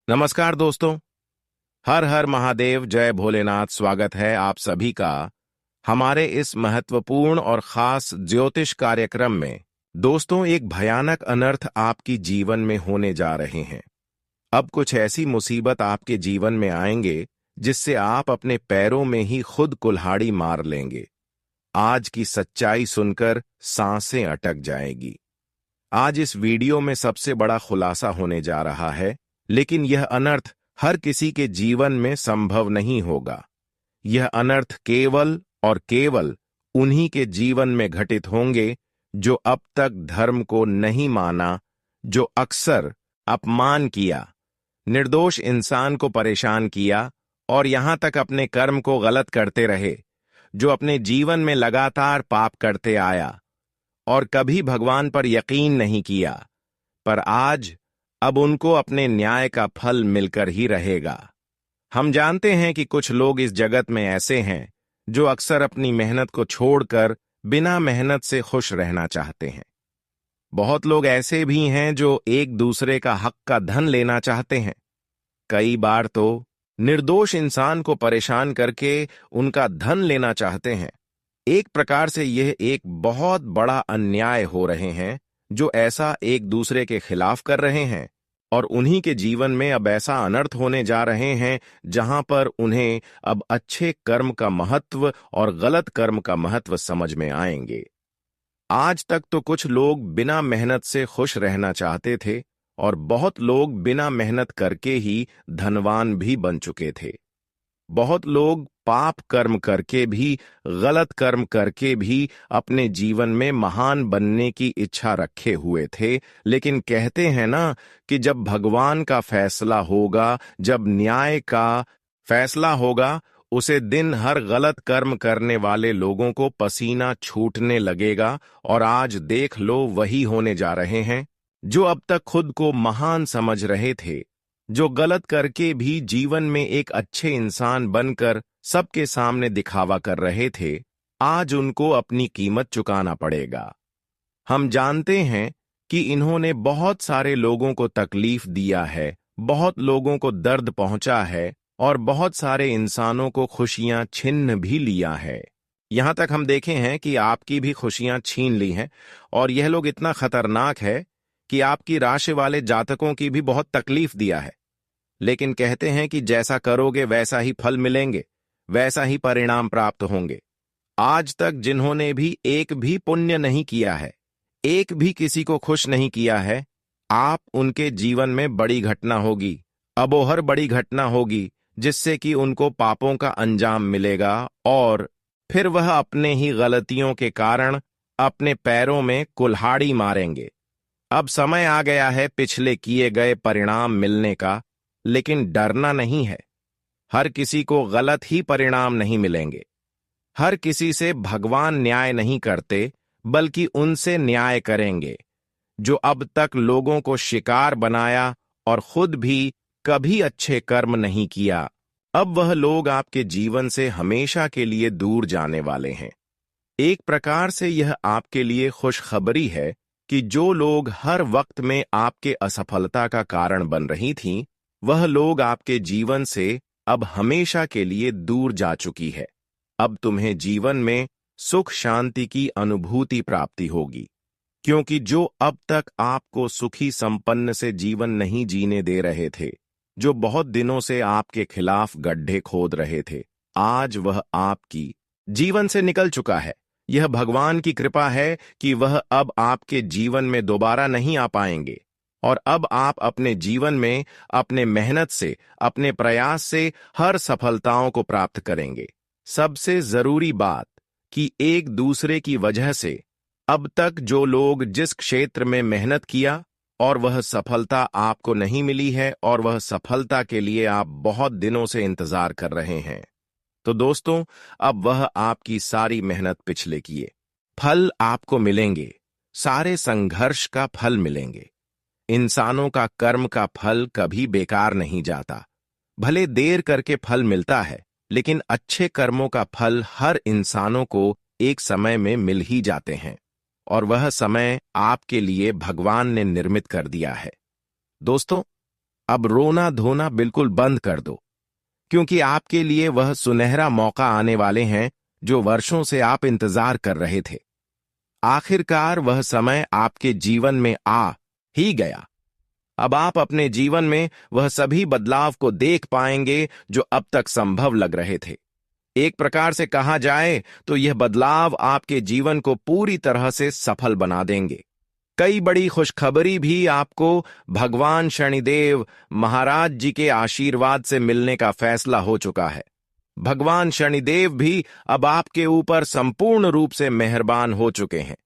नमस्कार दोस्तों। हर हर महादेव, जय भोलेनाथ। स्वागत है आप सभी का हमारे इस महत्वपूर्ण और खास ज्योतिष कार्यक्रम में। दोस्तों, एक भयानक अनर्थ आपकी जीवन में होने जा रहे हैं। अब कुछ ऐसी मुसीबत आपके जीवन में आएंगे जिससे आप अपने पैरों में ही खुद कुल्हाड़ी मार लेंगे। आज की सच्चाई सुनकर सांसें अटक जाएगी। आज इस वीडियो में सबसे बड़ा खुलासा होने जा रहा है, लेकिन यह अनर्थ हर किसी के जीवन में संभव नहीं होगा। यह अनर्थ केवल और केवल उन्हीं के जीवन में घटित होंगे जो अब तक धर्म को नहीं माना, जो अक्सर अपमान किया, निर्दोष इंसान को परेशान किया और यहां तक अपने कर्म को गलत करते रहे, जो अपने जीवन में लगातार पाप करते आया और कभी भगवान पर यकीन नहीं किया। पर आज अब उनको अपने न्याय का फल मिलकर ही रहेगा। हम जानते हैं कि कुछ लोग इस जगत में ऐसे हैं जो अक्सर अपनी मेहनत को छोड़कर बिना मेहनत से खुश रहना चाहते हैं। बहुत लोग ऐसे भी हैं जो एक दूसरे का हक का धन लेना चाहते हैं। कई बार तो निर्दोष इंसान को परेशान करके उनका धन लेना चाहते हैं। एक प्रकार से यह एक बहुत बड़ा अन्याय हो रहे हैं जो ऐसा एक दूसरे के खिलाफ कर रहे हैं, और उन्हीं के जीवन में अब ऐसा अनर्थ होने जा रहे हैं जहां पर उन्हें अब अच्छे कर्म का महत्व और गलत कर्म का महत्व समझ में आएंगे। आज तक तो कुछ लोग बिना मेहनत से खुश रहना चाहते थे और बहुत लोग बिना मेहनत करके ही धनवान भी बन चुके थे। बहुत लोग पाप कर्म करके भी, गलत कर्म करके भी अपने जीवन में महान बनने की इच्छा रखे हुए थे। लेकिन कहते हैं ना कि जब भगवान का फैसला होगा, जब न्याय का फैसला होगा, उसे दिन हर गलत कर्म करने वाले लोगों को पसीना छूटने लगेगा। और आज देख लो, वही होने जा रहे हैं जो अब तक खुद को महान समझ रहे थे, जो गलत करके भी जीवन में एक अच्छे इंसान बनकर सबके सामने दिखावा कर रहे थे। आज उनको अपनी कीमत चुकाना पड़ेगा। हम जानते हैं कि इन्होंने बहुत सारे लोगों को तकलीफ दिया है, बहुत लोगों को दर्द पहुंचा है और बहुत सारे इंसानों को खुशियां छीन भी लिया है। यहां तक हम देखे हैं कि आपकी भी खुशियां छीन ली हैं। और यह लोग इतना खतरनाक है कि आपकी राशि वाले जातकों की भी बहुत तकलीफ दिया है। लेकिन कहते हैं कि जैसा करोगे वैसा ही फल मिलेंगे, वैसा ही परिणाम प्राप्त होंगे। आज तक जिन्होंने भी एक भी पुण्य नहीं किया है, एक भी किसी को खुश नहीं किया है, आप उनके जीवन में बड़ी घटना होगी, अबोहर बड़ी घटना होगी, जिससे कि उनको पापों का अंजाम मिलेगा और फिर वह अपने ही गलतियों के कारण अपने पैरों में कुल्हाड़ी मारेंगे। अब समय आ गया है पिछले किए गए परिणाम मिलने का, लेकिन डरना नहीं है। हर किसी को गलत ही परिणाम नहीं मिलेंगे। हर किसी से भगवान न्याय नहीं करते, बल्कि उनसे न्याय करेंगे जो अब तक लोगों को शिकार बनाया और खुद भी कभी अच्छे कर्म नहीं किया। अब वह लोग आपके जीवन से हमेशा के लिए दूर जाने वाले हैं। एक प्रकार से यह आपके लिए खुशखबरी है कि जो लोग हर वक्त में आपके असफलता का कारण बन रही थीं, वह लोग आपके जीवन से अब हमेशा के लिए दूर जा चुकी है। अब तुम्हें जीवन में सुख शांति की अनुभूति प्राप्ति होगी, क्योंकि जो अब तक आपको सुखी संपन्न से जीवन नहीं जीने दे रहे थे, जो बहुत दिनों से आपके खिलाफ गड्ढे खोद रहे थे, आज वह आपकी जीवन से निकल चुका है। यह भगवान की कृपा है कि वह अब आपके जीवन में दोबारा नहीं आ पाएंगे और अब आप अपने जीवन में अपने मेहनत से, अपने प्रयास से हर सफलताओं को प्राप्त करेंगे। सबसे जरूरी बात कि एक दूसरे की वजह से अब तक जो लोग जिस क्षेत्र में मेहनत किया और वह सफलता आपको नहीं मिली है और वह सफलता के लिए आप बहुत दिनों से इंतजार कर रहे हैं, तो दोस्तों अब वह आपकी सारी मेहनत पिछले किए फल आपको मिलेंगे। सारे संघर्ष का फल मिलेंगे। इंसानों का कर्म का फल कभी बेकार नहीं जाता। भले देर करके फल मिलता है, लेकिन अच्छे कर्मों का फल हर इंसानों को एक समय में मिल ही जाते हैं, और वह समय आपके लिए भगवान ने निर्मित कर दिया है। दोस्तों, अब रोना धोना बिल्कुल बंद कर दो, क्योंकि आपके लिए वह सुनहरा मौका आने वाले हैं जो वर्षों से आप इंतजार कर रहे थे। आखिरकार वह समय आपके जीवन में आ ही गया। अब आप अपने जीवन में वह सभी बदलाव को देख पाएंगे जो अब तक संभव लग रहे थे। एक प्रकार से कहा जाए तो यह बदलाव आपके जीवन को पूरी तरह से सफल बना देंगे। कई बड़ी खुशखबरी भी आपको भगवान शनिदेव महाराज जी के आशीर्वाद से मिलने का फैसला हो चुका है। भगवान शनिदेव भी अब आपके ऊपर संपूर्ण रूप से मेहरबान हो चुके हैं।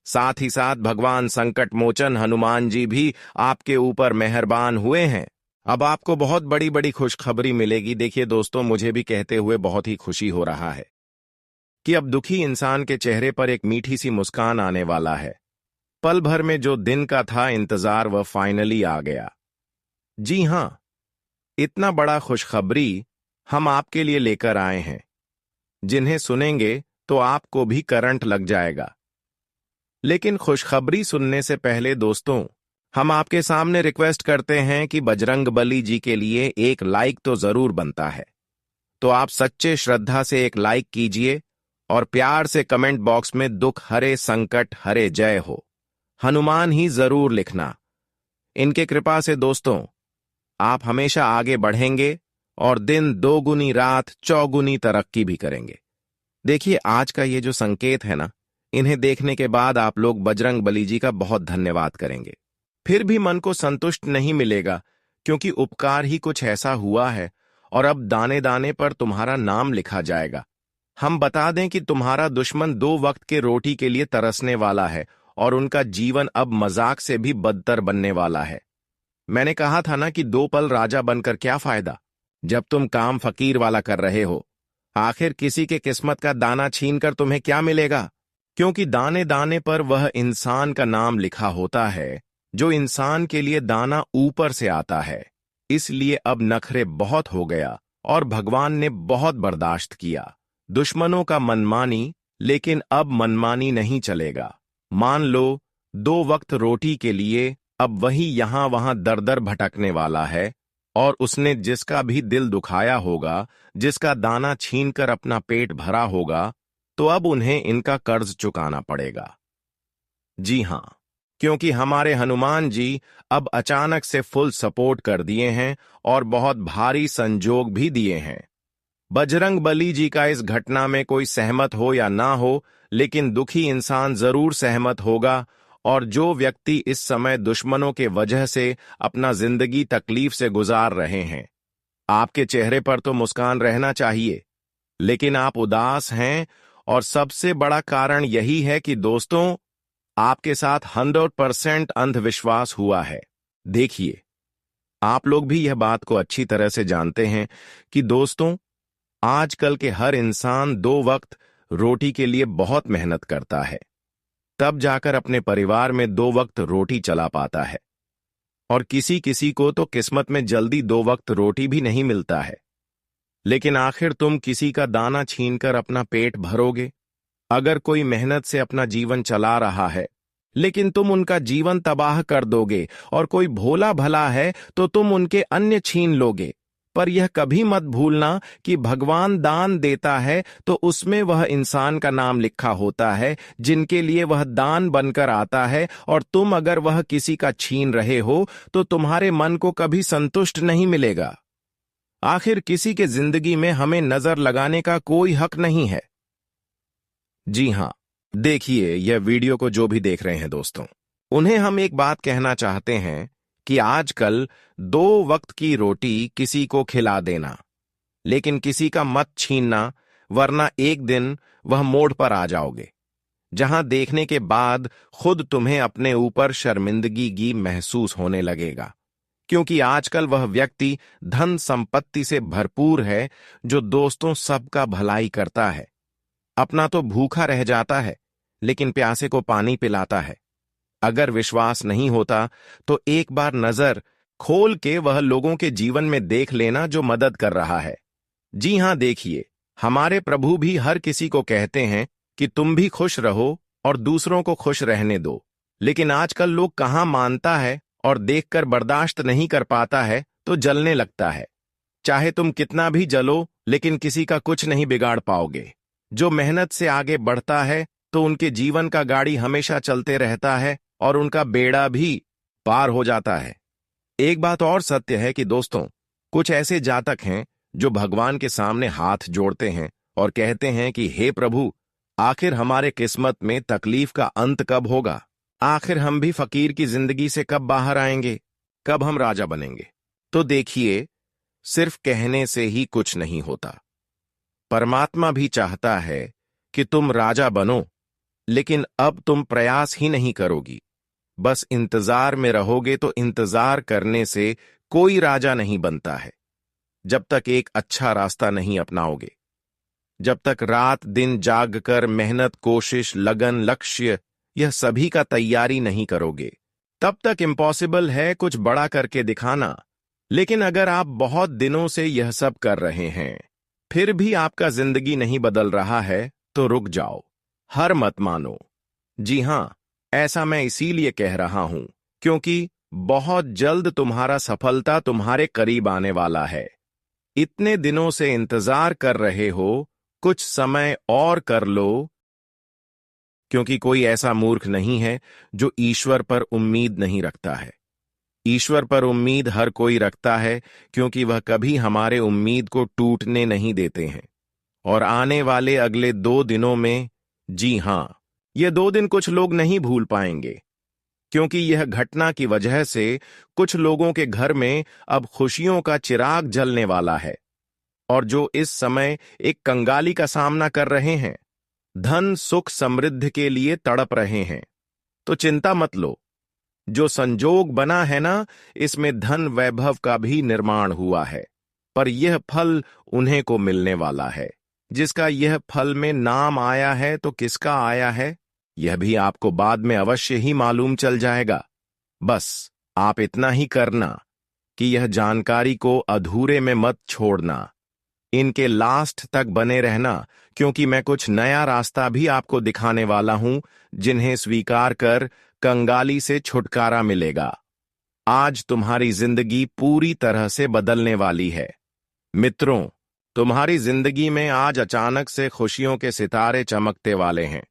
साथ ही साथ भगवान संकट मोचन हनुमान जी भी आपके ऊपर मेहरबान हुए हैं। अब आपको बहुत बड़ी बड़ी खुशखबरी मिलेगी। देखिए दोस्तों, मुझे भी कहते हुए बहुत ही खुशी हो रहा है कि अब दुखी इंसान के चेहरे पर एक मीठी सी मुस्कान आने वाला है। पल भर में जो दिन का था इंतजार, वह फाइनली आ गया। जी हां, इतना बड़ा खुशखबरी हम आपके लिए लेकर आए हैं, जिन्हें सुनेंगे तो आपको भी करंट लग जाएगा। लेकिन खुशखबरी सुनने से पहले दोस्तों, हम आपके सामने रिक्वेस्ट करते हैं कि बजरंगबली जी के लिए एक लाइक तो जरूर बनता है। तो आप सच्चे श्रद्धा से एक लाइक कीजिए और प्यार से कमेंट बॉक्स में दुख हरे संकट हरे जय हो हनुमान ही जरूर लिखना। इनके कृपा से दोस्तों आप हमेशा आगे बढ़ेंगे और दिन दोगुनी रात चौगुनी तरक्की भी करेंगे। देखिए, आज का ये जो संकेत है ना, इन्हें देखने के बाद आप लोग बजरंगबली जी का बहुत धन्यवाद करेंगे। फिर भी मन को संतुष्ट नहीं मिलेगा, क्योंकि उपकार ही कुछ ऐसा हुआ है और अब दाने दाने पर तुम्हारा नाम लिखा जाएगा। हम बता दें कि तुम्हारा दुश्मन 2 वक्त के रोटी के लिए तरसने वाला है और उनका जीवन अब मजाक से भी बदतर बनने वाला है। मैंने कहा था ना कि 2 पल राजा बनकर क्या फायदा, जब तुम काम फकीर वाला कर रहे हो। आखिर किसी के किस्मत का दाना छीनकर तुम्हें क्या मिलेगा, क्योंकि दाने दाने पर वह इंसान का नाम लिखा होता है जो इंसान के लिए दाना ऊपर से आता है। इसलिए अब नखरे बहुत हो गया और भगवान ने बहुत बर्दाश्त किया दुश्मनों का मनमानी, लेकिन अब मनमानी नहीं चलेगा। मान लो 2 वक्त रोटी के लिए अब वही यहां वहां दर दर भटकने वाला है, और उसने जिसका भी दिल दुखाया होगा, जिसका दाना छीनकर अपना पेट भरा होगा, तो अब उन्हें इनका कर्ज चुकाना पड़ेगा। जी हां, क्योंकि हमारे हनुमान जी अब अचानक से फुल सपोर्ट कर दिए हैं और बहुत भारी संजोग भी दिए हैं। बजरंगबली जी का इस घटना में कोई सहमत हो या ना हो, लेकिन दुखी इंसान जरूर सहमत होगा। और जो व्यक्ति इस समय दुश्मनों के वजह से अपना जिंदगी तकलीफ से गुजार रहे हैं, आपके चेहरे पर तो मुस्कान रहना चाहिए, लेकिन आप उदास हैं। और सबसे बड़ा कारण यही है कि दोस्तों, आपके साथ 100% अंधविश्वास हुआ है। देखिए, आप लोग भी यह बात को अच्छी तरह से जानते हैं कि दोस्तों, आजकल के हर इंसान 2 वक्त रोटी के लिए बहुत मेहनत करता है, तब जाकर अपने परिवार में 2 वक्त रोटी चला पाता है। और किसी किसी को तो किस्मत में जल्दी 2 वक्त रोटी भी नहीं मिलता है। लेकिन आखिर तुम किसी का दाना छीनकर अपना पेट भरोगे? अगर कोई मेहनत से अपना जीवन चला रहा है, लेकिन तुम उनका जीवन तबाह कर दोगे, और कोई भोला भला है तो तुम उनके अन्न छीन लोगे। पर यह कभी मत भूलना कि भगवान दान देता है तो उसमें वह इंसान का नाम लिखा होता है जिनके लिए वह दान बनकर आता है। और तुम अगर वह किसी का छीन रहे हो तो तुम्हारे मन को कभी संतुष्ट नहीं मिलेगा। आखिर किसी के जिंदगी में हमें नजर लगाने का कोई हक नहीं है। जी हां, देखिए, यह वीडियो को जो भी देख रहे हैं दोस्तों, उन्हें हम एक बात कहना चाहते हैं कि आजकल 2 वक्त की रोटी किसी को खिला देना, लेकिन किसी का मत छीनना, वरना एक दिन वह मोड़ पर आ जाओगे, जहां देखने के बाद खुद तुम्हें अपने ऊपर शर्मिंदगी महसूस होने लगेगा। क्योंकि आजकल वह व्यक्ति धन संपत्ति से भरपूर है जो दोस्तों सबका भलाई करता है। अपना तो भूखा रह जाता है, लेकिन प्यासे को पानी पिलाता है। अगर विश्वास नहीं होता तो एक बार नजर खोल के वह लोगों के जीवन में देख लेना जो मदद कर रहा है। जी हां, देखिए, हमारे प्रभु भी हर किसी को कहते हैं कि तुम भी खुश रहो और दूसरों को खुश रहने दो। लेकिन आजकल लोग कहां मानता है और देखकर बर्दाश्त नहीं कर पाता है तो जलने लगता है। चाहे तुम कितना भी जलो, लेकिन किसी का कुछ नहीं बिगाड़ पाओगे। जो मेहनत से आगे बढ़ता है तो उनके जीवन का गाड़ी हमेशा चलते रहता है और उनका बेड़ा भी पार हो जाता है। एक बात और सत्य है कि दोस्तों, कुछ ऐसे जातक हैं जो भगवान के सामने हाथ जोड़ते हैं और कहते हैं कि हे प्रभु, आखिर हमारे किस्मत में तकलीफ का अंत कब होगा? आखिर हम भी फकीर की जिंदगी से कब बाहर आएंगे? कब हम राजा बनेंगे? तो देखिए, सिर्फ कहने से ही कुछ नहीं होता। परमात्मा भी चाहता है कि तुम राजा बनो, लेकिन अब तुम प्रयास ही नहीं करोगी, बस इंतजार में रहोगे। तो इंतजार करने से कोई राजा नहीं बनता है जब तक एक अच्छा रास्ता नहीं अपनाओगे। जब तक रात दिन जागकर मेहनत, कोशिश, लगन, लक्ष्य यह सभी का तैयारी नहीं करोगे, तब तक इम्पॉसिबल है कुछ बड़ा करके दिखाना। लेकिन अगर आप बहुत दिनों से यह सब कर रहे हैं, फिर भी आपका जिंदगी नहीं बदल रहा है, तो रुक जाओ, हार मत मानो। जी हां, ऐसा मैं इसीलिए कह रहा हूं क्योंकि बहुत जल्द तुम्हारा सफलता तुम्हारे करीब आने वाला है। इतने दिनों से इंतजार कर रहे हो, कुछ समय और कर लो, क्योंकि कोई ऐसा मूर्ख नहीं है जो ईश्वर पर उम्मीद नहीं रखता है। ईश्वर पर उम्मीद हर कोई रखता है, क्योंकि वह कभी हमारे उम्मीद को टूटने नहीं देते हैं। और आने वाले अगले 2 दिनों में, जी हां, ये 2 दिन कुछ लोग नहीं भूल पाएंगे, क्योंकि यह घटना की वजह से कुछ लोगों के घर में अब खुशियों का चिराग जलने वाला है। और जो इस समय एक कंगाली का सामना कर रहे हैं, धन सुख समृद्धि के लिए तड़प रहे हैं, तो चिंता मत लो। जो संजोग बना है ना, इसमें धन वैभव का भी निर्माण हुआ है, पर यह फल उन्हें को मिलने वाला है। जिसका यह फल में नाम आया है, तो किसका आया है, यह भी आपको बाद में अवश्य ही मालूम चल जाएगा। बस आप इतना ही करना कि यह जानकारी को अधूरे में मत छोड़ना, इनके लास्ट तक बने रहना, क्योंकि मैं कुछ नया रास्ता भी आपको दिखाने वाला हूं, जिन्हें स्वीकार कर कंगाली से छुटकारा मिलेगा। आज तुम्हारी जिंदगी पूरी तरह से बदलने वाली है। मित्रों, तुम्हारी जिंदगी में आज अचानक से खुशियों के सितारे चमकते वाले हैं।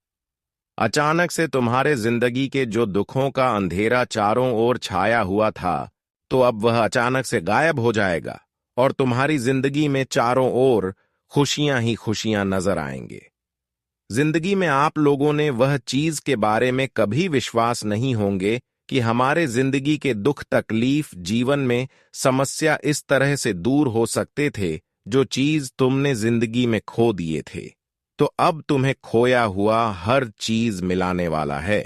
अचानक से तुम्हारे जिंदगी के जो दुखों का अंधेरा चारों ओर छाया हुआ था, तो अब वह अचानक से गायब हो जाएगा और तुम्हारी जिंदगी में चारों ओर खुशियां ही खुशियां नजर आएंगे। जिंदगी में आप लोगों ने वह चीज के बारे में कभी विश्वास नहीं होंगे कि हमारे जिंदगी के दुख, तकलीफ, जीवन में समस्या इस तरह से दूर हो सकते थे, जो चीज तुमने जिंदगी में खो दिए थे। तो अब तुम्हें खोया हुआ हर चीज मिलाने वाला है।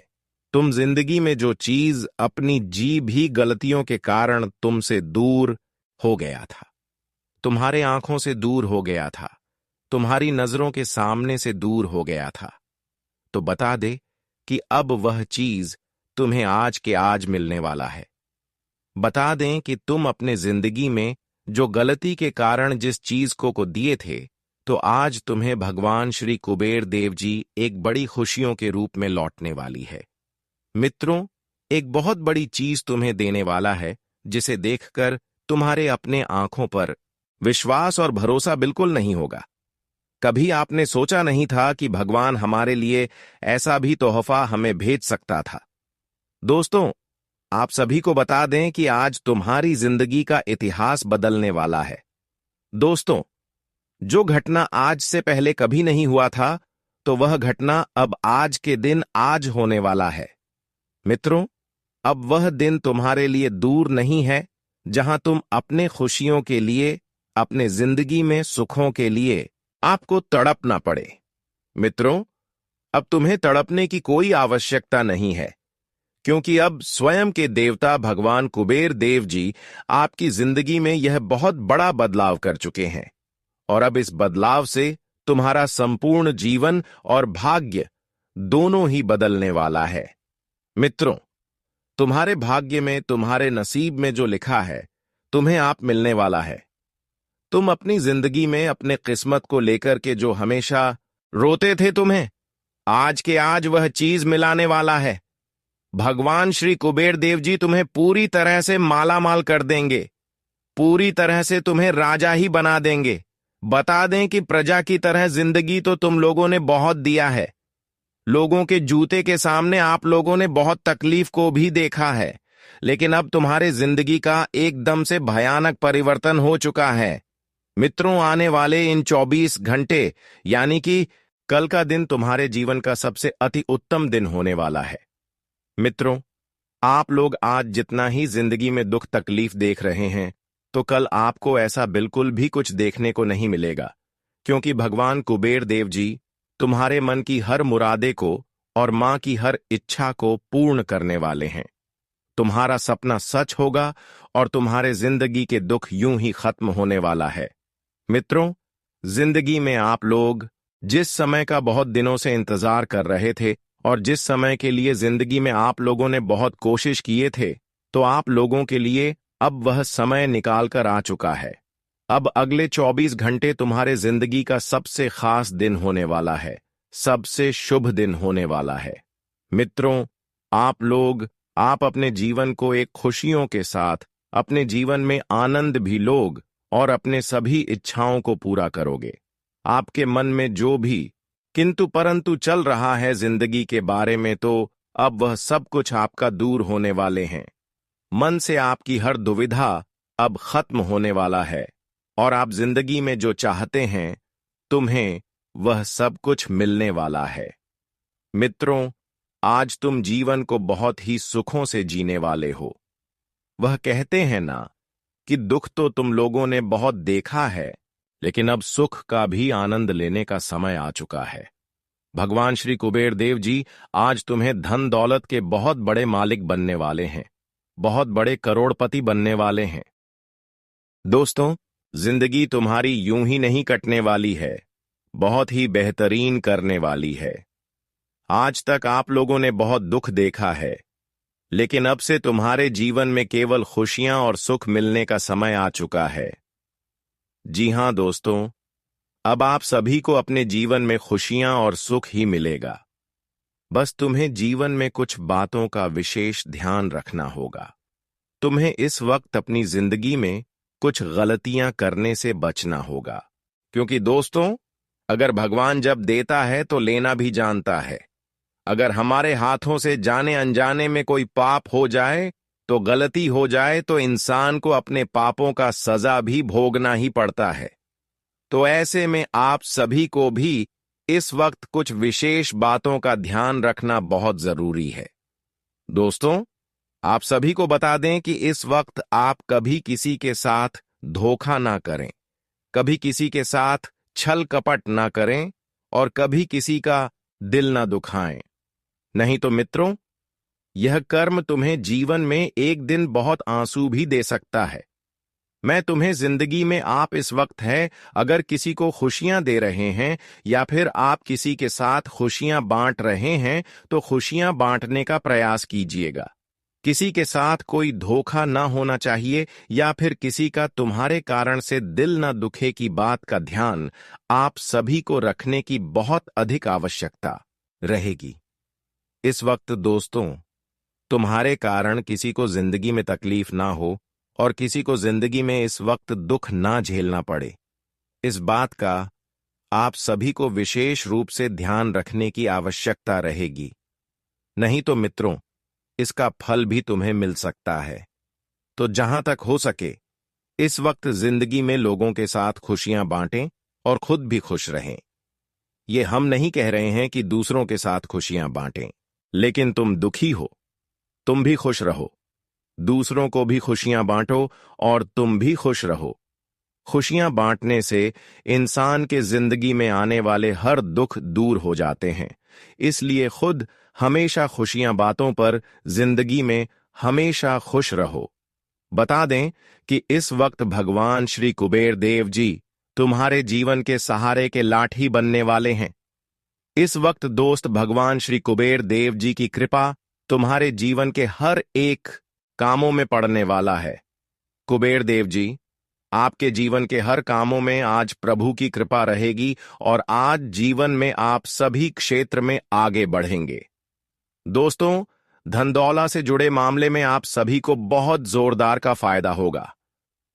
तुम जिंदगी में जो चीज अपनी जी भी गलतियों के कारण तुमसे दूर हो गया था, तुम्हारे आंखों से दूर हो गया था, तुम्हारी नजरों के सामने से दूर हो गया था, तो बता दे कि अब वह चीज तुम्हें आज के आज मिलने वाला है। बता दें कि तुम अपने जिंदगी में जो गलती के कारण जिस चीज को दिए थे, तो आज तुम्हें भगवान श्री कुबेर देव जी एक बड़ी खुशियों के रूप में लौटने वाली है। मित्रों, एक बहुत बड़ी चीज तुम्हें देने वाला है, जिसे देखकर तुम्हारे अपने आंखों पर विश्वास और भरोसा बिल्कुल नहीं होगा। कभी आपने सोचा नहीं था कि भगवान हमारे लिए ऐसा भी तोहफा हमें भेज सकता था। दोस्तों, आप सभी को बता दें कि आज तुम्हारी जिंदगी का इतिहास बदलने वाला है। दोस्तों, जो घटना आज से पहले कभी नहीं हुआ था, तो वह घटना अब आज के दिन आज होने वाला है। मित्रों, अब वह दिन तुम्हारे लिए दूर नहीं है जहां तुम अपने खुशियों के लिए, अपने जिंदगी में सुखों के लिए आपको तड़पना पड़े। मित्रों, अब तुम्हें तड़पने की कोई आवश्यकता नहीं है, क्योंकि अब स्वयं के देवता भगवान कुबेर देव जी आपकी जिंदगी में यह बहुत बड़ा बदलाव कर चुके हैं। और अब इस बदलाव से तुम्हारा संपूर्ण जीवन और भाग्य दोनों ही बदलने वाला है। मित्रों, तुम्हारे भाग्य में, तुम्हारे नसीब में जो लिखा है, तुम्हें आप मिलने वाला है। तुम अपनी जिंदगी में अपने किस्मत को लेकर के जो हमेशा रोते थे, तुम्हें आज के आज वह चीज मिलाने वाला है। भगवान श्री कुबेर देव जी तुम्हें पूरी तरह से माला माल कर देंगे, पूरी तरह से तुम्हें राजा ही बना देंगे। बता दें कि प्रजा की तरह जिंदगी तो तुम लोगों ने बहुत दिया है। लोगों के जूते के सामने आप लोगों ने बहुत तकलीफ को भी देखा है, लेकिन अब तुम्हारे जिंदगी का एकदम से भयानक परिवर्तन हो चुका है। मित्रों, आने वाले इन 24 घंटे यानी कि कल का दिन तुम्हारे जीवन का सबसे अति उत्तम दिन होने वाला है। मित्रों, आप लोग आज जितना ही जिंदगी में दुख तकलीफ देख रहे हैं, तो कल आपको ऐसा बिल्कुल भी कुछ देखने को नहीं मिलेगा, क्योंकि भगवान कुबेर देव जी तुम्हारे मन की हर मुरादे को और मां की हर इच्छा को पूर्ण करने वाले हैं। तुम्हारा सपना सच होगा और तुम्हारे जिंदगी के दुख यूं ही खत्म होने वाला है। मित्रों, जिंदगी में आप लोग जिस समय का बहुत दिनों से इंतजार कर रहे थे और जिस समय के लिए जिंदगी में आप लोगों ने बहुत कोशिश किए थे, तो आप लोगों के लिए अब वह समय निकाल कर आ चुका है। अब अगले 24 घंटे तुम्हारे जिंदगी का सबसे खास दिन होने वाला है, सबसे शुभ दिन होने वाला है। मित्रों, आप अपने जीवन को एक खुशियों के साथ, अपने जीवन में आनंद भी लोग और अपने सभी इच्छाओं को पूरा करोगे। आपके मन में जो भी किंतु परंतु चल रहा है जिंदगी के बारे में, तो अब वह सब कुछ आपका दूर होने वाले हैं। मन से आपकी हर दुविधा अब खत्म होने वाला है और आप जिंदगी में जो चाहते हैं, तुम्हें वह सब कुछ मिलने वाला है। मित्रों, आज तुम जीवन को बहुत ही सुखों से जीने वाले हो। वह कहते हैं ना कि दुख तो तुम लोगों ने बहुत देखा है, लेकिन अब सुख का भी आनंद लेने का समय आ चुका है। भगवान श्री कुबेर देव जी आज तुम्हें धन दौलत के बहुत बड़े मालिक बनने वाले हैं, बहुत बड़े करोड़पति बनने वाले हैं। दोस्तों, जिंदगी तुम्हारी यूं ही नहीं कटने वाली है, बहुत ही बेहतरीन करने वाली है। आज तक आप लोगों ने बहुत दुख देखा है, लेकिन अब से तुम्हारे जीवन में केवल खुशियां और सुख मिलने का समय आ चुका है। जी हां दोस्तों, अब आप सभी को अपने जीवन में खुशियां और सुख ही मिलेगा। बस तुम्हें जीवन में कुछ बातों का विशेष ध्यान रखना होगा। तुम्हें इस वक्त अपनी जिंदगी में कुछ गलतियां करने से बचना होगा, क्योंकि दोस्तों, अगर भगवान जब देता है तो लेना भी जानता है। अगर हमारे हाथों से जाने अनजाने में कोई पाप हो जाए, तो गलती हो जाए, तो इंसान को अपने पापों का सजा भी भोगना ही पड़ता है। तो ऐसे में आप सभी को भी इस वक्त कुछ विशेष बातों का ध्यान रखना बहुत जरूरी है। दोस्तों, आप सभी को बता दें कि इस वक्त आप कभी किसी के साथ धोखा ना करें, कभी किसी के साथ छल कपट ना करें और कभी किसी का दिल ना दुखाएं। नहीं तो मित्रों, यह कर्म तुम्हें जीवन में एक दिन बहुत आंसू भी दे सकता है। मैं तुम्हें जिंदगी में आप इस वक्त है, अगर किसी को खुशियां दे रहे हैं या फिर आप किसी के साथ खुशियां बांट रहे हैं, तो खुशियां बांटने का प्रयास कीजिएगा। किसी के साथ कोई धोखा ना होना चाहिए या फिर किसी का तुम्हारे कारण से दिल ना दुखे की बात का ध्यान आप सभी को रखने की बहुत अधिक आवश्यकता रहेगी। इस वक्त दोस्तों, तुम्हारे कारण किसी को जिंदगी में तकलीफ ना हो और किसी को जिंदगी में इस वक्त दुख ना झेलना पड़े, इस बात का आप सभी को विशेष रूप से ध्यान रखने की आवश्यकता रहेगी। नहीं तो मित्रों, इसका फल भी तुम्हें मिल सकता है। तो जहां तक हो सके, इस वक्त जिंदगी में लोगों के साथ खुशियां बांटें और खुद भी खुश रहें। ये हम नहीं कह रहे हैं कि दूसरों के साथ खुशियां बांटें, लेकिन तुम दुखी हो, तुम भी खुश रहो। दूसरों को भी खुशियां बांटो और तुम भी खुश रहो। खुशियां बांटने से इंसान के जिंदगी में आने वाले हर दुख दूर हो जाते हैं। इसलिए खुद हमेशा खुशियां बातों पर जिंदगी में हमेशा खुश रहो। बता दें कि इस वक्त भगवान श्री कुबेर देव जी तुम्हारे जीवन के सहारे के लाठी बनने वाले हैं। इस वक्त दोस्त, भगवान श्री कुबेर देव जी की कृपा तुम्हारे जीवन के हर एक कामों में पड़ने वाला है। कुबेर देव जी, आपके जीवन के हर कामों में आज प्रभु की कृपा रहेगी और आज जीवन में आप सभी क्षेत्र में आगे बढ़ेंगे। दोस्तों, धन दौलत से जुड़े मामले में आप सभी को बहुत जोरदार का फायदा होगा।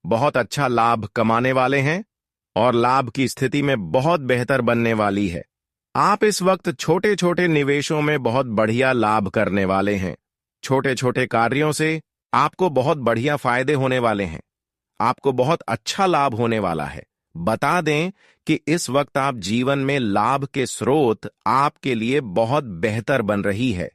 बहुत अच्छा लाभ कमाने वाले हैं और लाभ की स्थिति में बहुत बेहतर बनने वाली है। आप इस वक्त छोटे छोटे निवेशों में बहुत बढ़िया लाभ करने वाले हैं। छोटे छोटे कार्यों से आपको बहुत बढ़िया फायदे होने वाले हैं। आपको बहुत अच्छा लाभ होने वाला है। बता दें कि इस वक्त आप जीवन में लाभ के स्रोत आपके लिए बहुत बेहतर बन रही है।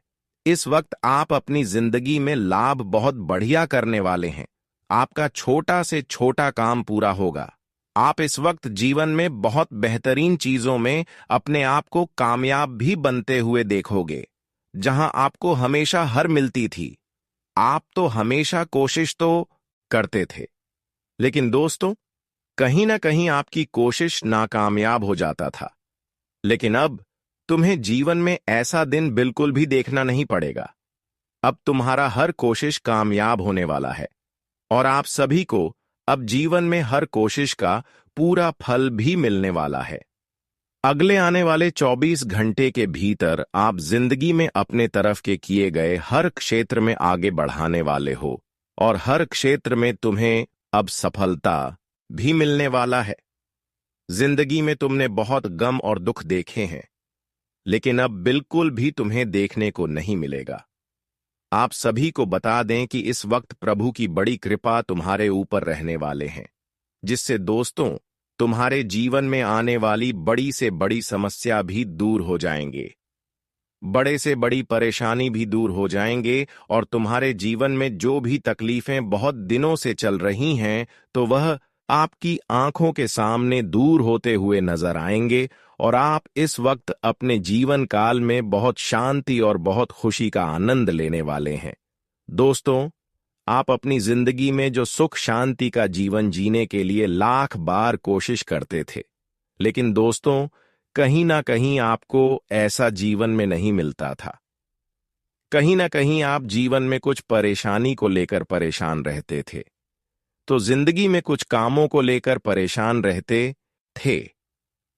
इस वक्त आप अपनी जिंदगी में लाभ बहुत बढ़िया करने वाले हैं। आपका छोटा से छोटा काम पूरा होगा। आप इस वक्त जीवन में बहुत बेहतरीन चीजों में अपने आप को कामयाब भी बनते हुए देखोगे। जहां आपको हमेशा हार मिलती थी, आप तो हमेशा कोशिश तो करते थे, लेकिन दोस्तों कहीं ना कहीं आपकी कोशिश नाकामयाब हो जाता था। लेकिन अब तुम्हें जीवन में ऐसा दिन बिल्कुल भी देखना नहीं पड़ेगा। अब तुम्हारा हर कोशिश कामयाब होने वाला है और आप सभी को अब जीवन में हर कोशिश का पूरा फल भी मिलने वाला है। अगले आने वाले 24 घंटे के भीतर आप जिंदगी में अपने तरफ के किए गए हर क्षेत्र में आगे बढ़ाने वाले हो और हर क्षेत्र में तुम्हें अब सफलता भी मिलने वाला है। जिंदगी में तुमने बहुत गम और दुख देखे हैं, लेकिन अब बिल्कुल भी तुम्हें देखने को नहीं मिलेगा। आप सभी को बता दें कि इस वक्त प्रभु की बड़ी कृपा तुम्हारे ऊपर रहने वाले हैं, जिससे दोस्तों तुम्हारे जीवन में आने वाली बड़ी से बड़ी समस्या भी दूर हो जाएंगे। बड़े से बड़ी परेशानी भी दूर हो जाएंगे और तुम्हारे जीवन में जो भी तकलीफें बहुत दिनों से चल रही हैं, तो वह आपकी आंखों के सामने दूर होते हुए नजर आएंगे और आप इस वक्त अपने जीवन काल में बहुत शांति और बहुत खुशी का आनंद लेने वाले हैं। दोस्तों, आप अपनी जिंदगी में जो सुख शांति का जीवन जीने के लिए लाख बार कोशिश करते थे, लेकिन दोस्तों कहीं ना कहीं आपको ऐसा जीवन में नहीं मिलता था। कहीं ना कहीं आप जीवन में कुछ परेशानी को लेकर परेशान रहते थे, तो जिंदगी में कुछ कामों को लेकर परेशान रहते थे।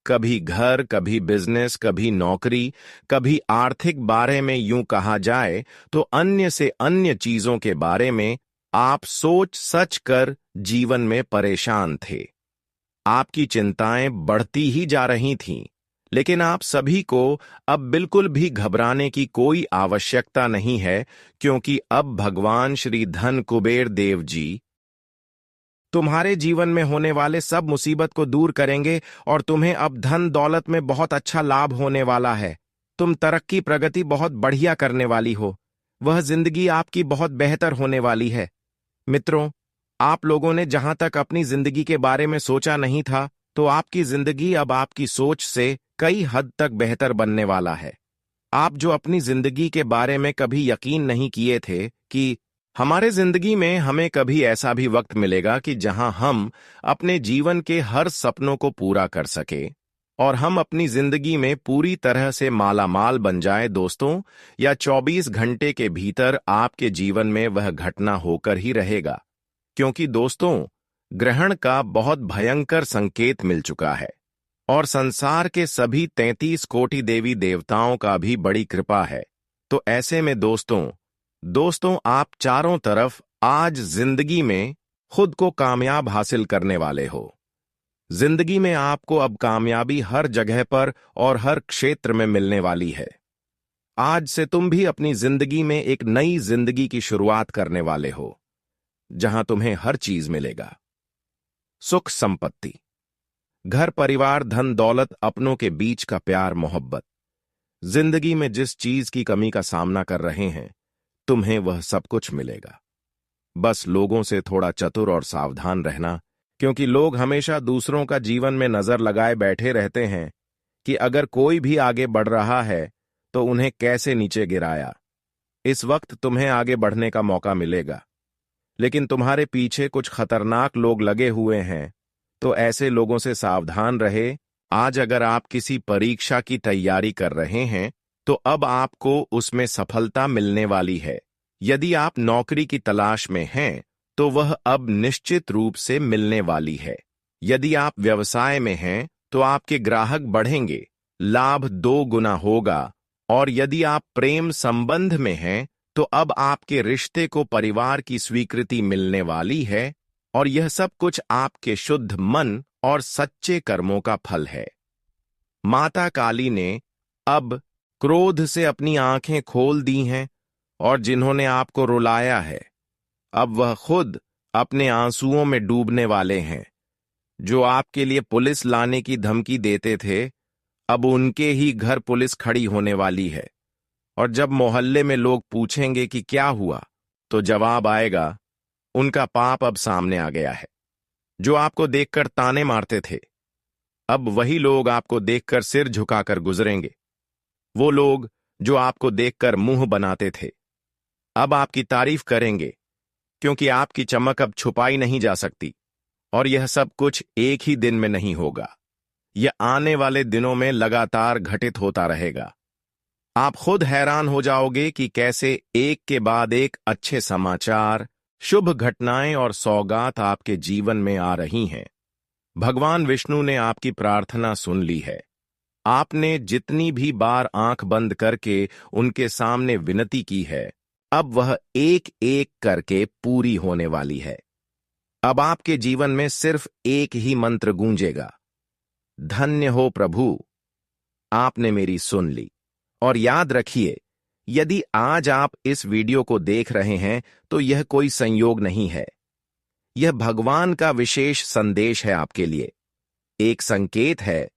कभी घर, कभी बिजनेस, कभी नौकरी, कभी आर्थिक बारे में, यूं कहा जाए तो अन्य से अन्य चीजों के बारे में आप सोच सच कर जीवन में परेशान थे। आपकी चिंताएं बढ़ती ही जा रही थीं, लेकिन आप सभी को अब बिल्कुल भी घबराने की कोई आवश्यकता नहीं है, क्योंकि अब भगवान श्री धन कुबेर देव जी तुम्हारे जीवन में होने वाले सब मुसीबत को दूर करेंगे और तुम्हें अब धन दौलत में बहुत अच्छा लाभ होने वाला है। तुम तरक्की प्रगति बहुत बढ़िया करने वाली हो। वह जिंदगी आपकी बहुत बेहतर होने वाली है। मित्रों, आप लोगों ने जहां तक अपनी जिंदगी के बारे में सोचा नहीं था, तो आपकी जिंदगी अब आपकी सोच से कई हद तक बेहतर बनने वाला है। आप जो अपनी जिंदगी के बारे में कभी यकीन नहीं किए थे कि हमारे जिंदगी में हमें कभी ऐसा भी वक्त मिलेगा कि जहां हम अपने जीवन के हर सपनों को पूरा कर सके और हम अपनी जिंदगी में पूरी तरह से मालामाल बन जाए, दोस्तों, या 24 घंटे के भीतर आपके जीवन में वह घटना होकर ही रहेगा। क्योंकि दोस्तों, ग्रहण का बहुत भयंकर संकेत मिल चुका है और संसार के सभी 33 कोटि देवी देवताओं का भी बड़ी कृपा है। तो ऐसे में दोस्तों आप चारों तरफ आज जिंदगी में खुद को कामयाब हासिल करने वाले हो। जिंदगी में आपको अब कामयाबी हर जगह पर और हर क्षेत्र में मिलने वाली है। आज से तुम भी अपनी जिंदगी में एक नई जिंदगी की शुरुआत करने वाले हो, जहां तुम्हें हर चीज मिलेगा। सुख संपत्ति, घर परिवार, धन दौलत, अपनों के बीच का प्यार मोहब्बत। जिंदगी में जिस चीज की कमी का सामना कर रहे हैं, तुम्हें वह सब कुछ मिलेगा। बस लोगों से थोड़ा चतुर और सावधान रहना, क्योंकि लोग हमेशा दूसरों का जीवन में नजर लगाए बैठे रहते हैं कि अगर कोई भी आगे बढ़ रहा है तो उन्हें कैसे नीचे गिराया। इस वक्त तुम्हें आगे बढ़ने का मौका मिलेगा, लेकिन तुम्हारे पीछे कुछ खतरनाक लोग लगे हुए हैं, तो ऐसे लोगों से सावधान रहे। आज अगर आप किसी परीक्षा की तैयारी कर रहे हैं, तो अब आपको उसमें सफलता मिलने वाली है। यदि आप नौकरी की तलाश में हैं, तो वह अब निश्चित रूप से मिलने वाली है। यदि आप व्यवसाय में हैं, तो आपके ग्राहक बढ़ेंगे, लाभ 2 गुना होगा। और यदि आप प्रेम संबंध में हैं, तो अब आपके रिश्ते को परिवार की स्वीकृति मिलने वाली है और यह सब कुछ आपके शुद्ध मन और सच्चे कर्मों का फल है। माता काली ने अब क्रोध से अपनी आंखें खोल दी हैं और जिन्होंने आपको रुलाया है, अब वह खुद अपने आंसुओं में डूबने वाले हैं। जो आपके लिए पुलिस लाने की धमकी देते थे, अब उनके ही घर पुलिस खड़ी होने वाली है। और जब मोहल्ले में लोग पूछेंगे कि क्या हुआ, तो जवाब आएगा, उनका पाप अब सामने आ गया है। जो आपको देखकर ताने मारते थे, अब वही लोग आपको देखकर सिर झुकाकर गुजरेंगे। वो लोग जो आपको देखकर मुंह बनाते थे, अब आपकी तारीफ करेंगे, क्योंकि आपकी चमक अब छुपाई नहीं जा सकती। और यह सब कुछ एक ही दिन में नहीं होगा, यह आने वाले दिनों में लगातार घटित होता रहेगा। आप खुद हैरान हो जाओगे कि कैसे एक के बाद एक अच्छे समाचार, शुभ घटनाएं और सौगात आपके जीवन में आ रही हैं। भगवान विष्णु ने आपकी प्रार्थना सुन ली है। आपने जितनी भी बार आंख बंद करके उनके सामने विनती की है, अब वह एक एक करके पूरी होने वाली है। अब आपके जीवन में सिर्फ एक ही मंत्र गूंजेगा, धन्य हो प्रभु, आपने मेरी सुन ली। और याद रखिए, यदि आज आप इस वीडियो को देख रहे हैं तो यह कोई संयोग नहीं है। यह भगवान का विशेष संदेश है आपके लिए। एक संकेत है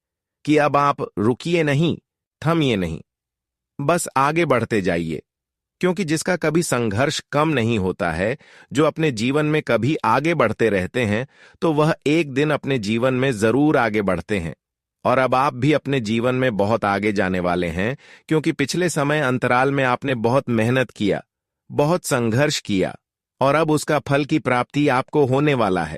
कि अब आप रुकिए नहीं, थमिए नहीं, बस आगे बढ़ते जाइए। क्योंकि जिसका कभी संघर्ष कम नहीं होता है, जो अपने जीवन में कभी आगे बढ़ते रहते हैं, तो वह एक दिन अपने जीवन में जरूर आगे बढ़ते हैं। और अब आप भी अपने जीवन में बहुत आगे जाने वाले हैं, क्योंकि पिछले समय अंतराल में आपने बहुत मेहनत किया, बहुत संघर्ष किया, और अब उसका फल की प्राप्ति आपको होने वाला है।